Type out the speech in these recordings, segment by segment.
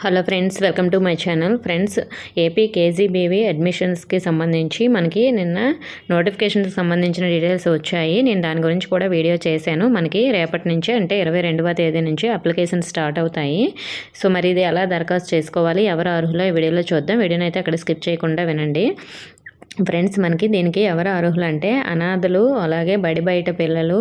Hello friends, welcome to my channel. Friends, AP KGBV అడ్మిషన్స్కి సంబంధించి మనకి నిన్న నోటిఫికేషన్కి సంబంధించిన డీటెయిల్స్ వచ్చాయి. నేను దాని గురించి కూడా వీడియో చేశాను. మనకి రేపటి నుంచి అంటే 22వ తేదీ నుంచి అప్లికేషన్ స్టార్ట్ అవుతాయి. సో మరి ఇది ఎలా దరఖాస్తు చేసుకోవాలి, ఎవరు అర్హులో ఈ వీడియోలో చూద్దాం. వీడియోని అయితే అక్కడ స్కిప్ చేయకుండా వినండి. ఫ్రెండ్స్, మనకి దీనికి ఎవరు అర్హులు అంటే అనాథలు, అలాగే బడి బయట పిల్లలు,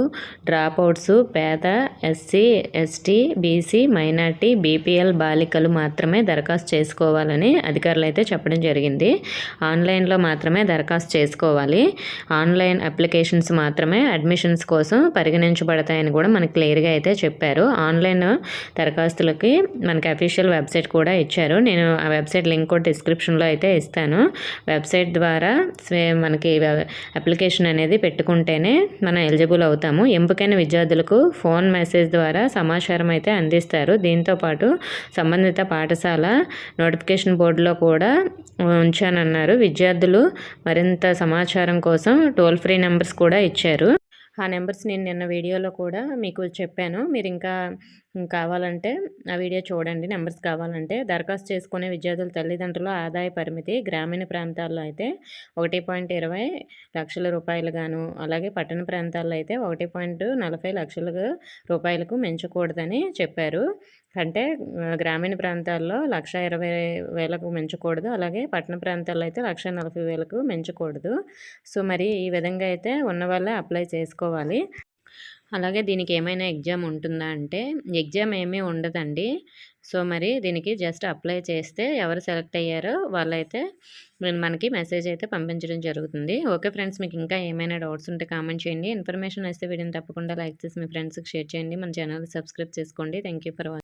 డ్రాప్అవుట్స్, పేద, SC, ST, BC, minority, BPL బాలికలు మాత్రమే దరఖాస్తు చేసుకోవాలని అధికారులు అయితే చెప్పడం జరిగింది. ఆన్లైన్లో మాత్రమే దరఖాస్తు చేసుకోవాలి. ఆన్లైన్ అప్లికేషన్స్ మాత్రమే అడ్మిషన్స్ కోసం పరిగణించబడతాయని కూడా మనకి క్లియర్గా అయితే చెప్పారు. ఆన్లైన్ దరఖాస్తులకి మనకి అఫీషియల్ వెబ్సైట్ కూడా ఇచ్చారు. నేను ఆ వెబ్సైట్ లింక్ కూడా డిస్క్రిప్షన్లో అయితే ఇస్తాను. వెబ్సైట్ ద్వారా మనకి అప్లికేషన్ అనేది పెట్టుకుంటేనే మనం ఎలిజిబుల్ అవుతాము. ఎంపికైన విద్యార్థులకు ఫోన్ మెసేజ్ ద్వారా సమాచారం అయితే అందిస్తారు. దీంతోపాటు సంబంధిత పాఠశాల నోటిఫికేషన్ బోర్డులో కూడా ఉంచానన్నారు. విద్యార్థులు మరింత సమాచారం కోసం టోల్ ఫ్రీ నెంబర్స్ కూడా ఇచ్చారు. ఆ నెంబర్స్ నేను నిన్న వీడియోలో కూడా మీకు చెప్పాను. మీరు ఇంకా కావాలంటే ఆ వీడియో చూడండి. నెంబర్స్ కావాలంటే దరఖాస్తు చేసుకునే విద్యార్థుల తల్లిదండ్రుల ఆదాయ పరిమితి గ్రామీణ ప్రాంతాల్లో అయితే 1.20 లక్షల రూపాయలు గాను, అలాగే పట్టణ ప్రాంతాల్లో అయితే 1.40 లక్షల రూపాయలకు మించకూడదని చెప్పారు. అంటే గ్రామీణ ప్రాంతాల్లో 1,20,000కు మించకూడదు, అలాగే పట్టణ ప్రాంతాల్లో అయితే 1,40,000కు మించకూడదు. సో మరి ఈ విధంగా అయితే ఉన్న వాళ్ళే అప్లై చేసుకోవాలి. అలాగే దీనికి ఏమైనా ఎగ్జామ్ ఉంటుందా అంటే ఎగ్జామ్ ఏమీ ఉండదండి. సో మరి దీనికి జస్ట్ అప్లై చేస్తే ఎవరు సెలెక్ట్ అయ్యారో వాళ్ళైతే మనకి మెసేజ్ అయితే పంపించడం జరుగుతుంది. ఓకే ఫ్రెండ్స్, మీకు ఇంకా ఏమైనా డౌట్స్ ఉంటే కామెంట్ చేయండి. ఇన్ఫర్మేషన్ వస్తే వీడియోని తప్పకుండా లైక్ చేసి మీ ఫ్రెండ్స్కి షేర్ చేయండి. మన ఛానల్ సబ్స్క్రైబ్ చేసుకోండి. Thank you for watching.